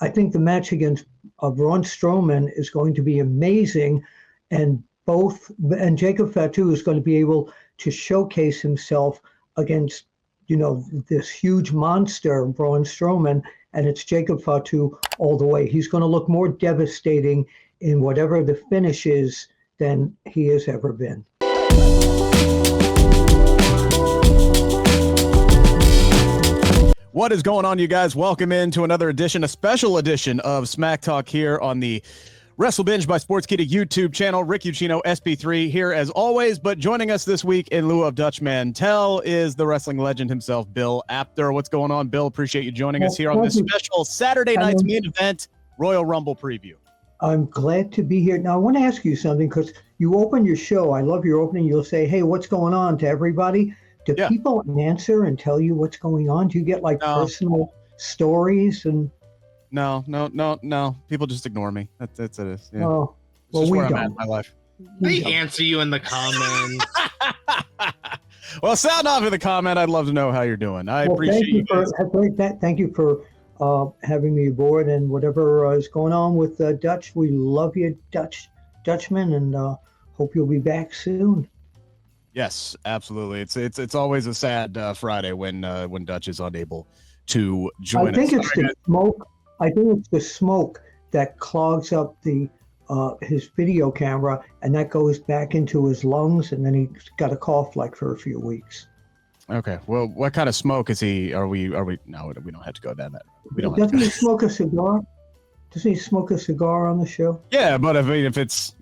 I think the match against Braun Strowman is going to be amazing, and Jacob Fatu is going to be able to showcase himself against, this huge monster, Braun Strowman, and it's Jacob Fatu all the way. He's going to look more devastating in whatever the finish is than he has ever been. What is going on, you guys? Welcome into another edition, a special edition of Smack Talk here on the WrestleBinge by Sportskeeda YouTube channel. Rick Ucchino, SP3 here as always, but joining us this week in lieu of Dutch Mantel is the wrestling legend himself, Bill Apter. What's going on, Bill? Appreciate you joining us here on this special Saturday night's main event, Royal Rumble preview. I'm glad to be here. Now, I want to ask you something, because you open your show. I love your opening. You'll say, hey, what's going on to everybody? Do people answer and tell you what's going on? Do you get personal stories? And No. People just ignore me. That's it. Yeah. Oh, well, we don't. I'm at in my life. They answer you in the comments. Well, sound off in the comment. I'd love to know how you're doing. I appreciate you guys. Thank you for having me aboard, and whatever is going on with Dutch. We love you, Dutchman, and hope you'll be back soon. Yes, absolutely. It's always a sad Friday when Dutch is unable to join us. I think it's the smoke that clogs up his video camera, and that goes back into his lungs, and then he's got a cough for a few weeks. Okay. Well, what kind of smoke is he? Are we? No, we don't have to go down that. We don't. Doesn't he smoke a cigar? Doesn't he smoke a cigar on the show? Yeah, but if it's,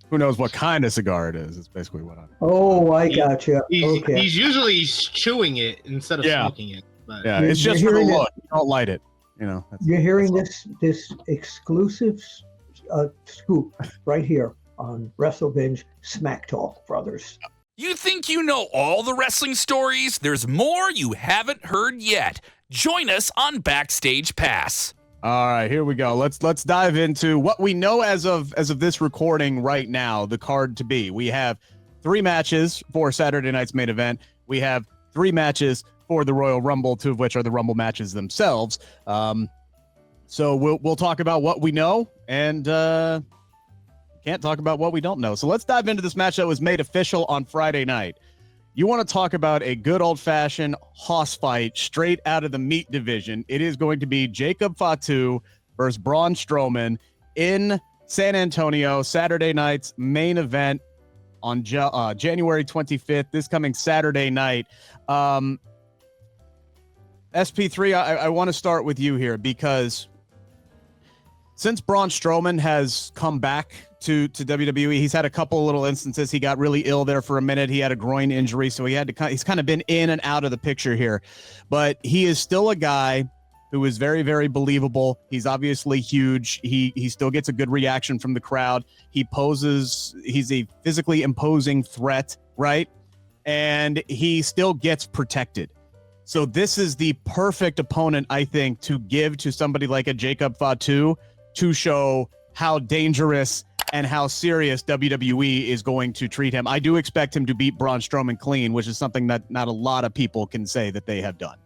who knows what kind of cigar it is? It's basically what I'm. Oh, I gotcha. Okay. He's usually chewing it instead of smoking it. But. Yeah, it's just for the look. You don't light it. You're hearing this exclusive scoop right here on WrestleBinge Smack Talk, brothers. You think you know all the wrestling stories? There's more you haven't heard yet. Join us on Backstage Pass. All right, here we go. Let's dive into what we know as of this recording right now, the card to be. We have 3 matches for Saturday night's main event. We have 3 matches for the Royal Rumble, 2 of which are the Rumble matches themselves. So we'll talk about what we know, and can't talk about what we don't know. So let's dive into this match that was made official on Friday night. You want to talk about a good old-fashioned hoss fight straight out of the meat division. It is going to be Jacob Fatu versus Braun Strowman in San Antonio, Saturday night's main event on January 25th, this coming Saturday night. SP3, I want to start with you here, because since Braun Strowman has come back to WWE, he's had a couple of little instances. He got really ill there for a minute. He had a groin injury, so he's kind of been in and out of the picture here. But he is still a guy who is very, very believable. He's obviously huge. He still gets a good reaction from the crowd. He's a physically imposing threat, right? And he still gets protected. So this is the perfect opponent, I think, to give to somebody like a Jacob Fatu to show how dangerous and how serious WWE is going to treat him. I do expect him to beat Braun Strowman clean, which is something that not a lot of people can say that they have done.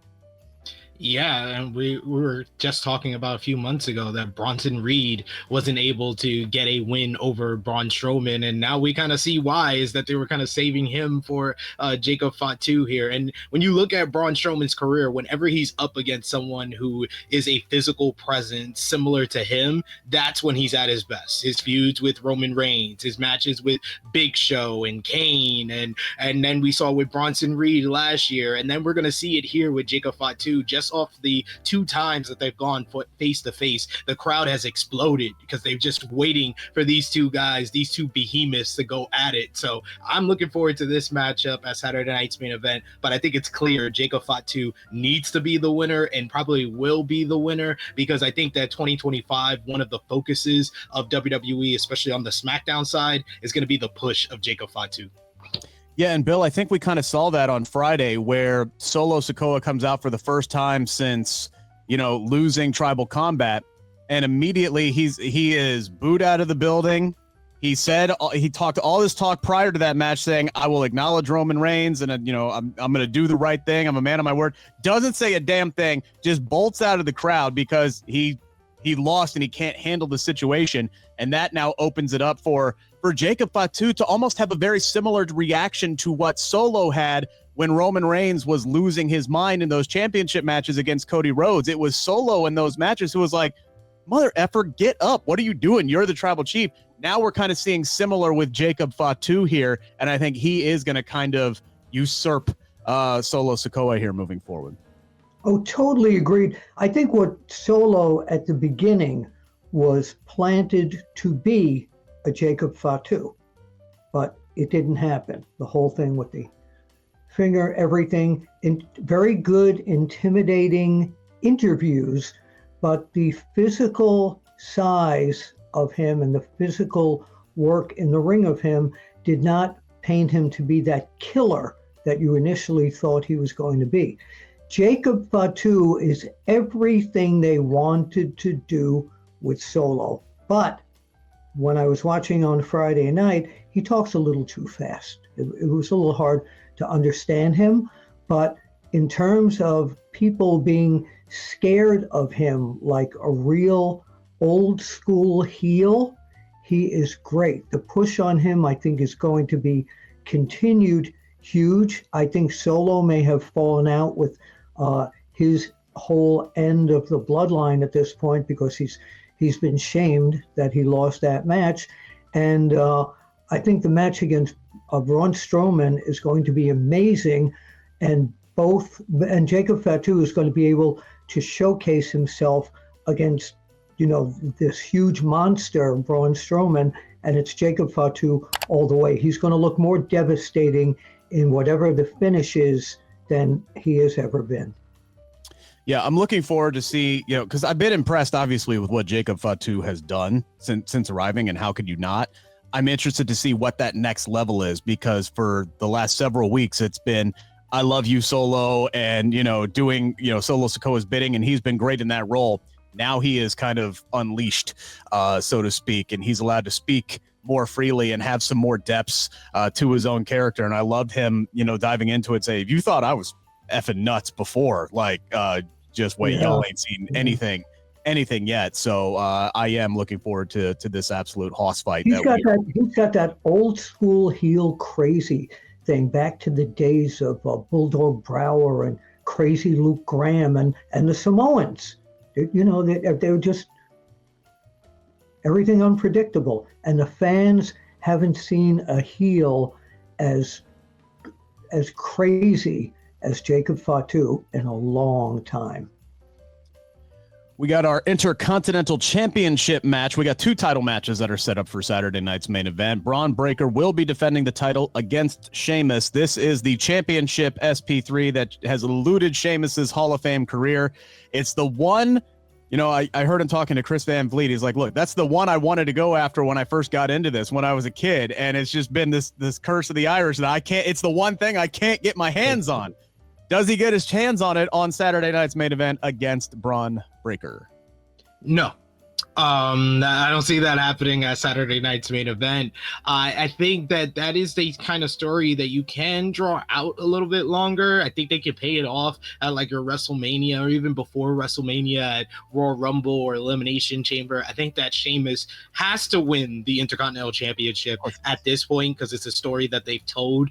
Yeah, and we were just talking about a few months ago that Bronson Reed wasn't able to get a win over Braun Strowman, and now we kind of see why, is that they were kind of saving him for Jacob Fatu here. And when you look at Braun Strowman's career, whenever he's up against someone who is a physical presence similar to him, that's when he's at his best. His feuds with Roman Reigns, his matches with Big Show and Kane, and then we saw with Bronson Reed last year, and then we're going to see it here with Jacob Fatu. Just off the 2 times that they've gone face to face, the crowd has exploded because they're just waiting for these 2 guys, these 2 behemoths to go at it. So I'm looking forward to this matchup at Saturday night's main event, but I think it's clear Jacob Fatu needs to be the winner and probably will be the winner, because I think that 2025, one of the focuses of WWE, especially on the SmackDown side, is going to be the push of Jacob Fatu. Yeah, and Bill, I think we kind of saw that on Friday, where Solo Sikoa comes out for the first time since, losing Tribal Combat, and immediately he is booed out of the building. He talked all this talk prior to that match saying, I will acknowledge Roman Reigns, and I'm going to do the right thing. I'm a man of my word. Doesn't say a damn thing, just bolts out of the crowd because he he lost and he can't handle the situation. And that now opens it up for Jacob Fatu to almost have a very similar reaction to what Solo had when Roman Reigns was losing his mind in those championship matches against Cody Rhodes. It was Solo in those matches who was like, mother effer, get up. What are you doing? You're the tribal chief. Now we're kind of seeing similar with Jacob Fatu here. And I think he is going to kind of usurp Solo Sikoa here moving forward. Oh, totally agreed. I think what Solo at the beginning was planted to be a Jacob Fatu, but it didn't happen. The whole thing with the finger, everything, very good, intimidating interviews, but the physical size of him and the physical work in the ring of him did not paint him to be that killer that you initially thought he was going to be. Jacob Fatu is everything they wanted to do with Solo, but when I was watching on Friday night, he talks a little too fast. It was a little hard to understand him, but in terms of people being scared of him like a real old school heel, he is great. The push on him, I think, is going to be continued huge. I think Solo may have fallen out with his whole end of the bloodline at this point because he's been shamed that he lost that match. And I think the match against Braun Strowman is going to be amazing. And Jacob Fatu is going to be able to showcase himself against, this huge monster, Braun Strowman, and it's Jacob Fatu all the way. He's going to look more devastating in whatever the finish is than he has ever been. Yeah, I'm looking forward to see, because I've been impressed, obviously, with what Jacob Fatu has done since arriving, and how could you not? I'm interested to see what that next level is, because for the last several weeks, it's been, I love you, Solo, and, doing, Solo Sikoa's bidding, and he's been great in that role. Now he is kind of unleashed, so to speak, and he's allowed to speak more freely and have some more depths to his own character. And I loved him, diving into it, say, if you thought I was effing nuts before, just wait, y'all ain't seen anything yet. So I am looking forward to this absolute hoss fight. He's got that old school heel crazy thing back to the days of Bulldog Brower and crazy Luke Graham and the Samoans. They were just everything unpredictable. And the fans haven't seen a heel as crazy as Jacob Fatu in a long time. We got our Intercontinental Championship match. We got two title matches that are set up for Saturday night's main event. Braun Breaker will be defending the title against Sheamus. This is the championship SP3 that has eluded Sheamus's Hall of Fame career. It's the one, I heard him talking to Chris Van Vliet. He's like, look, that's the one I wanted to go after when I first got into this, when I was a kid. And it's just been this curse of the Irish that it's the one thing I can't get my hands on. Does he get his hands on it on Saturday night's main event against Braun Breaker? No. I don't see that happening at Saturday night's main event. I think that is the kind of story that you can draw out a little bit longer. I think they could pay it off at like your WrestleMania or even before WrestleMania at Royal Rumble or Elimination Chamber. I think that Sheamus has to win the Intercontinental Championship at this point because it's a story that they've told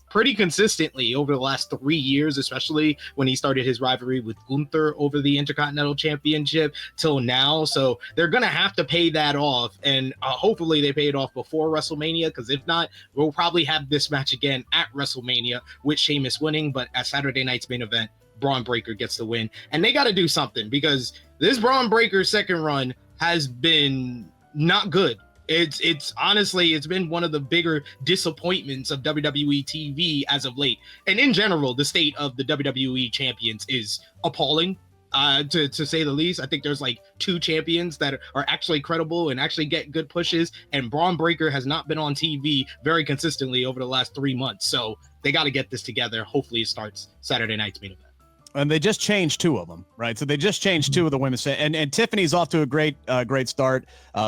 pretty consistently over the last 3 years, especially when he started his rivalry with Gunther over the Intercontinental Championship till now. So they're going to have to pay that off, and hopefully they pay it off before WrestleMania, because if not, we'll probably have this match again at WrestleMania with Sheamus winning, but at Saturday night's main event, Braun Breaker gets the win. And they got to do something, because this Braun Breaker second run has been not good. It's honestly, it's been one of the bigger disappointments of WWE TV as of late. And in general, the state of the WWE champions is appalling. To say the least. I think there's like 2 champions that are actually credible and actually get good pushes, and Braun Breaker has not been on TV very consistently over the last 3 months. So they got to get this together. Hopefully it starts Saturday night's main event. And they just changed 2 of them, right? So they just changed 2 of the women's, and Tiffany's off to a great start,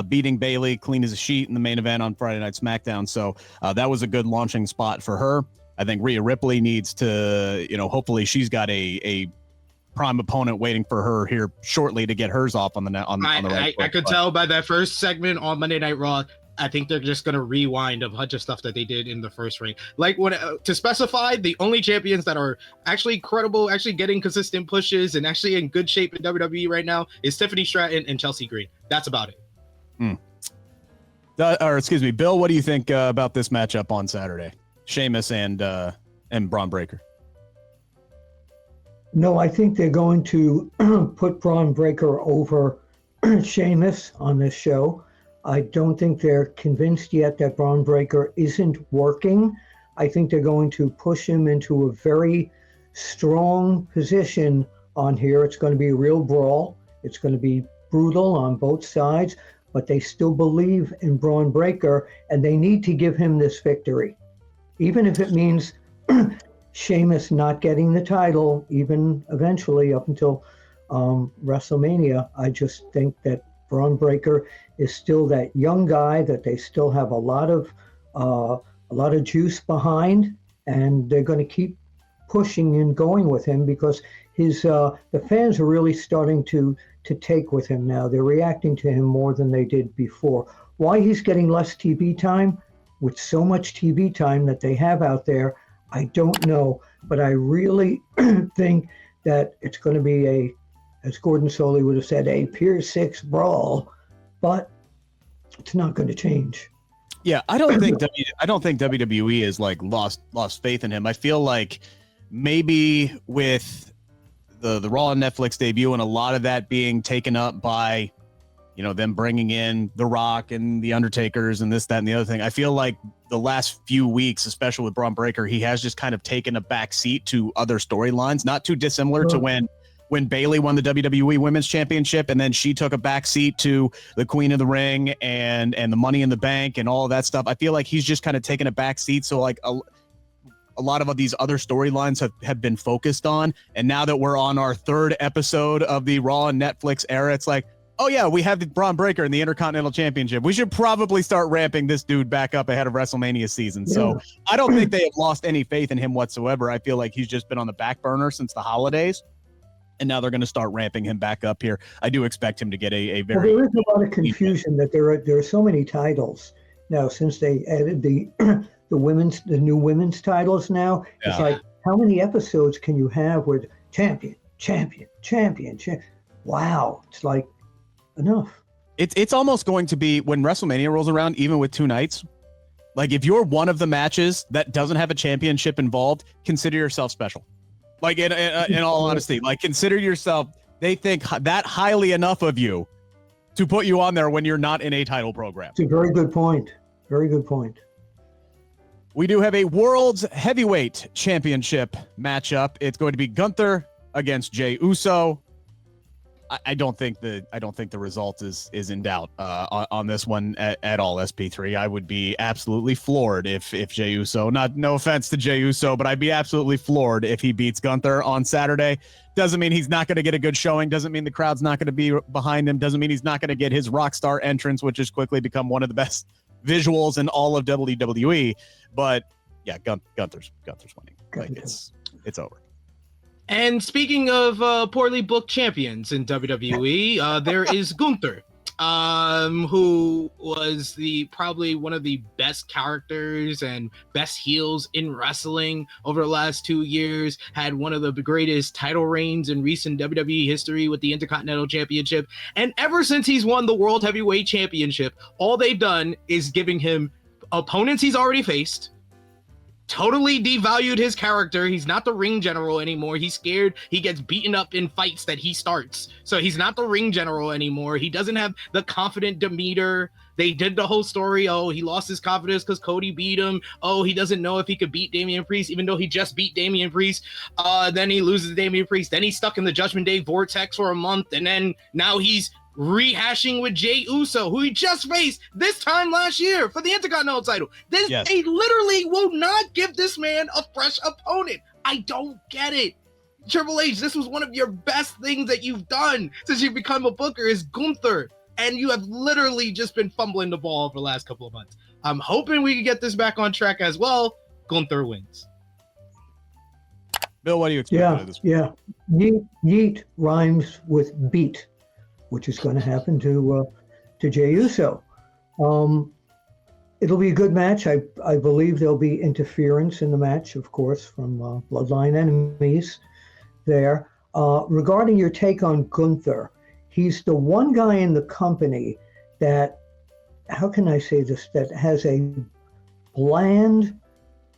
beating Bayley clean as a sheet in the main event on Friday Night SmackDown. So that was a good launching spot for her. I think Rhea Ripley needs to, hopefully she's got a prime opponent waiting for her here shortly to get hers off on the net. I could tell by that first segment on Monday Night Raw. I think they're just going to rewind a bunch of stuff that they did in the first ring. Like when to specify, the only champions that are actually credible, actually getting consistent pushes and actually in good shape in WWE right now is Tiffany Stratton and Chelsea Green. That's about it. Or excuse me, Bill, what do you think about this matchup on Saturday? Sheamus and Braun Breaker. No, I think they're going to put Braun Breaker over Sheamus on this show. I don't think they're convinced yet that Braun Breaker isn't working. I think they're going to push him into a very strong position on here. It's going to be a real brawl. It's going to be brutal on both sides, but they still believe in Braun Breaker, and they need to give him this victory. Even if it means Sheamus not getting the title, even eventually up until WrestleMania, I just think that Braun Breaker is still that young guy that they still have a lot of juice behind, and they're going to keep pushing and going with him because the fans are really starting to take with him now. They're reacting to him more than they did before. Why he's getting less TV time, with so much TV time that they have out there, I don't know, but I really think that it's going to be as Gordon Soley would have said, a Pier 6 brawl, but it's not going to change. Yeah, I don't think WWE is like lost faith in him. I feel like maybe with the Raw on Netflix debut and a lot of that being taken up by, them bringing in The Rock and the Undertakers and this, that, and the other thing. I feel like the last few weeks, especially with Braun Breaker, he has just kind of taken a back seat to other storylines, not too dissimilar to when Bayley won the WWE Women's Championship, and then she took a back seat to the Queen of the Ring and the Money in the Bank and all of that stuff. I feel like he's just kind of taken a back seat. So like a lot of these other storylines have been focused on. And now that we're on our third episode of the Raw and Netflix era, it's like, oh yeah, we have the Braun Breaker in the Intercontinental Championship. We should probably start ramping this dude back up ahead of WrestleMania season. Yeah. So I don't think they have lost any faith in him whatsoever. I feel like he's just been on the back burner since the holidays. And now they're going to start ramping him back up here. I do expect him to get a very... Well, there is a lot of confusion that there are so many titles now since they added the new women's titles now. Yeah. It's like, how many episodes can you have with champion? Wow. It's like enough. It's almost going to be when WrestleMania rolls around, even with 2 nights. Like if you're one of the matches that doesn't have a championship involved, consider yourself special. Like in all honesty, like consider yourself, they think that highly enough of you to put you on there when you're not in a title program. It's a very good point. Very good point. We do have a World's Heavyweight Championship matchup. It's going to be Gunther against Jey Uso. I don't think the result is in doubt on this one at all. SP3, I would be absolutely floored if Jey Uso, no offense to Jey Uso, but I'd be absolutely floored if he beats Gunther on Saturday. Doesn't mean he's not going to get a good showing. Doesn't mean the crowd's not going to be behind him. Doesn't mean he's not going to get his rock star entrance, which has quickly become one of the best visuals in all of WWE. But yeah, Gunther's winning. Like it's over. And speaking of poorly booked champions in WWE, there is Gunther, who was probably one of the best characters and best heels in wrestling over the last 2 years, had one of the greatest title reigns in recent WWE history with the Intercontinental Championship. And ever since he's won the World Heavyweight Championship, all they've done is giving him opponents he's already faced, totally devalued his character. He's not the ring general anymore. He's scared he gets beaten up in fights that he starts. So he's not the ring general anymore. He doesn't have the confident demeanor. They did the whole story. Oh, he lost his confidence because Cody beat him. Oh, he doesn't know if he could beat Damian Priest, even though he just beat Damian Priest. Then he loses Damian Priest. Then he's stuck in the Judgment Day vortex for a month. And then now he's rehashing with Jey Uso, who he just faced this time last year for the Intercontinental title. They literally will not give this man a fresh opponent. I don't get it. Triple H, this was one of your best things that you've done since you've become a booker is Gunther. And you have literally just been fumbling the ball for the last couple of months. I'm hoping we can get this back on track as well. Gunther wins. Bill, what do you expect out of this? Yeah. Yeet rhymes with beat, which is going to happen to Jey Uso. It'll be a good match. I believe there'll be interference in the match, of course, from bloodline enemies there. Regarding your take on Gunther, he's the one guy in the company that, how can I say this, that has a bland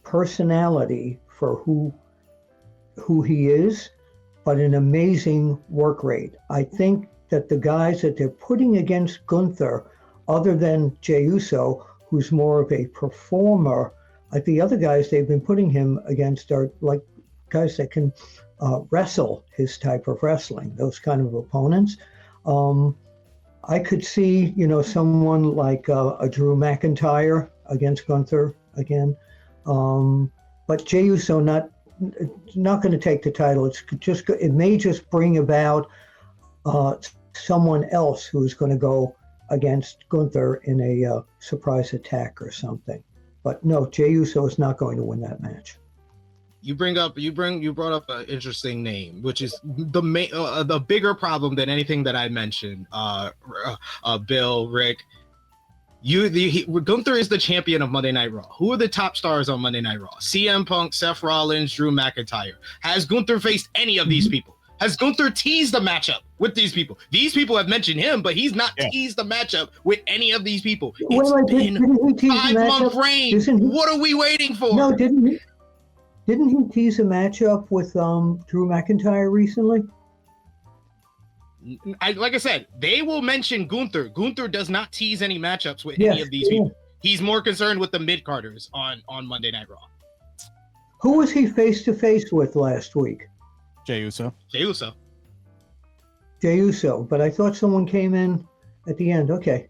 personality for who he is, but an amazing work rate. I think that the guys that they're putting against Gunther, other than Jey Uso, who's more of a performer, like the other guys they've been putting him against are like guys that can wrestle his type of wrestling, those kind of opponents. I could see, someone like a Drew McIntyre against Gunther again. But Jey Uso not going to take the title. It may just bring about someone else who's going to go against Gunther in a surprise attack or something. But no, Jey Uso is not going to win that match. You brought up an interesting name, which is the bigger problem than anything that I mentioned. Bill, Rick, Gunther is the champion of Monday Night Raw. Who are the top stars on Monday Night Raw? CM Punk, Seth Rollins, Drew McIntyre. Has Gunther faced any of these people? Has Gunther teased the matchup with these people? These people have mentioned him, but he's not teased the matchup with any of these people. It's been 5-month reign. What are we waiting for? No, didn't he tease a matchup with Drew McIntyre recently? Like I said, they will mention Gunther. Gunther does not tease any matchups with any of these people. He's more concerned with the mid-carders on Monday Night Raw. Who was he face-to-face with last week? Jey Uso. Jey Uso, but I thought someone came in at the end. Okay.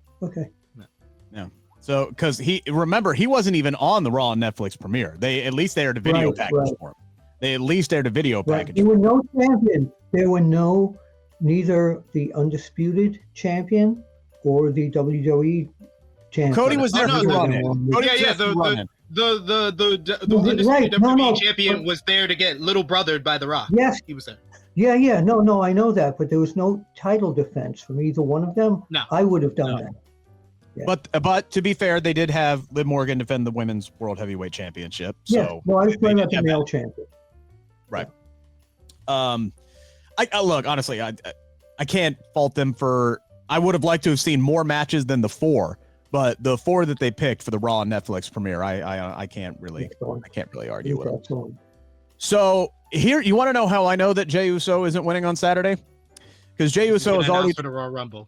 Yeah. So, because he wasn't even on the Raw Netflix premiere. They at least aired a video package for him. They at least aired a video package. There were no champion. There were neither the Undisputed Champion or the WWE Champion. Cody was there for running. The Undisputed WWE Champion was there to get little brothered by The Rock. Yes. He was there. Yeah. No, I know that, but there was no title defense from either one of them. No. I would have done that. Yeah. But to be fair, they did have Liv Morgan defend the Women's World Heavyweight Championship. So I was playing about the male champion. Right. I look, honestly, I can't fault them for. I would have liked to have seen more matches than the 4, but the 4 that they picked for the Raw Netflix premiere, I can't really argue with them. So here, you want to know how I know that Jey Uso isn't winning on Saturday? Because Jey Uso is already for the Royal Rumble.